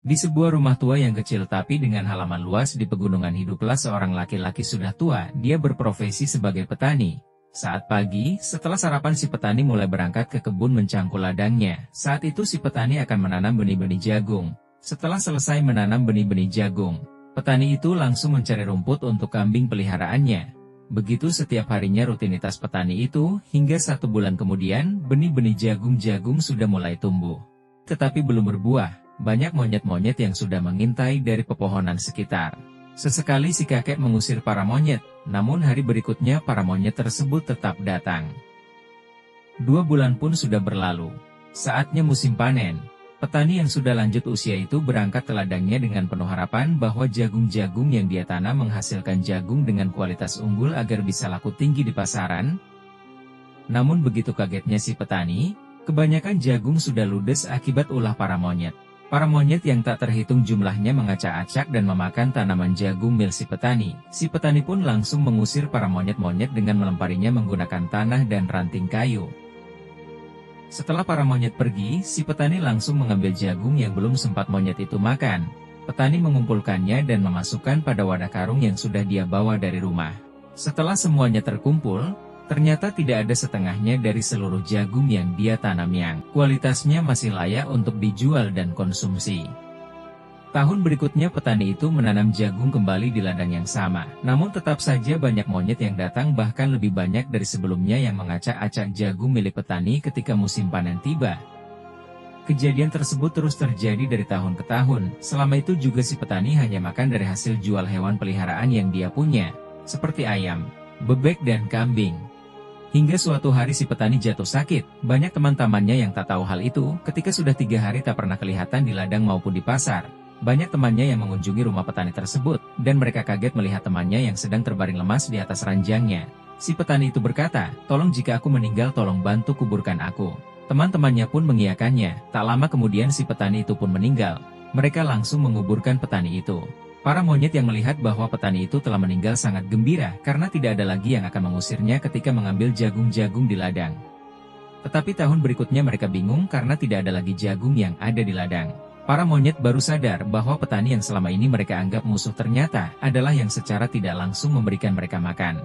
Di sebuah rumah tua yang kecil tapi dengan halaman luas di pegunungan hiduplah seorang laki-laki sudah tua, dia berprofesi sebagai petani. Saat pagi, setelah sarapan si petani mulai berangkat ke kebun mencangkul ladangnya. Saat itu si petani akan menanam benih-benih jagung. Setelah selesai menanam benih-benih jagung, petani itu langsung mencari rumput untuk kambing peliharaannya. Begitu setiap harinya rutinitas petani itu, hingga 1 bulan kemudian, benih-benih jagung sudah mulai tumbuh. Tetapi belum berbuah. Banyak monyet-monyet yang sudah mengintai dari pepohonan sekitar. Sesekali si kakek mengusir para monyet, namun hari berikutnya para monyet tersebut tetap datang. 2 bulan pun sudah berlalu. Saatnya musim panen. Petani yang sudah lanjut usia itu berangkat ke ladangnya dengan penuh harapan bahwa jagung-jagung yang dia tanam menghasilkan jagung dengan kualitas unggul agar bisa laku tinggi di pasaran. Namun begitu kagetnya si petani, kebanyakan jagung sudah ludes akibat ulah para monyet. Para monyet yang tak terhitung jumlahnya mengacak-acak dan memakan tanaman jagung milik si petani. Si petani pun langsung mengusir para monyet-monyet dengan melemparinya menggunakan tanah dan ranting kayu. Setelah para monyet pergi, si petani langsung mengambil jagung yang belum sempat monyet itu makan. Petani mengumpulkannya dan memasukkan pada wadah karung yang sudah dia bawa dari rumah. Setelah semuanya terkumpul, ternyata tidak ada setengahnya dari seluruh jagung yang dia tanam yang kualitasnya masih layak untuk dijual dan konsumsi. Tahun berikutnya petani itu menanam jagung kembali di ladang yang sama, namun tetap saja banyak monyet yang datang bahkan lebih banyak dari sebelumnya yang mengacak-acak jagung milik petani ketika musim panen tiba. Kejadian tersebut terus terjadi dari tahun ke tahun, selama itu juga si petani hanya makan dari hasil jual hewan peliharaan yang dia punya, seperti ayam, bebek dan kambing. Hingga suatu hari si petani jatuh sakit, banyak teman-temannya yang tak tahu hal itu, ketika sudah 3 hari tak pernah kelihatan di ladang maupun di pasar. Banyak temannya yang mengunjungi rumah petani tersebut, dan mereka kaget melihat temannya yang sedang terbaring lemas di atas ranjangnya. Si petani itu berkata, "Tolong jika aku meninggal tolong bantu kuburkan aku." Teman-temannya pun mengiyakannya, tak lama kemudian si petani itu pun meninggal. Mereka langsung menguburkan petani itu. Para monyet yang melihat bahwa petani itu telah meninggal sangat gembira karena tidak ada lagi yang akan mengusirnya ketika mengambil jagung-jagung di ladang. Tetapi tahun berikutnya mereka bingung karena tidak ada lagi jagung yang ada di ladang. Para monyet baru sadar bahwa petani yang selama ini mereka anggap musuh ternyata adalah yang secara tidak langsung memberikan mereka makan.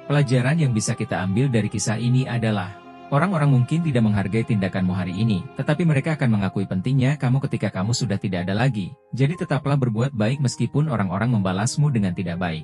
Pelajaran yang bisa kita ambil dari kisah ini adalah, orang-orang mungkin tidak menghargai tindakanmu hari ini, tetapi mereka akan mengakui pentingnya kamu ketika kamu sudah tidak ada lagi. Jadi tetaplah berbuat baik meskipun orang-orang membalasmu dengan tidak baik.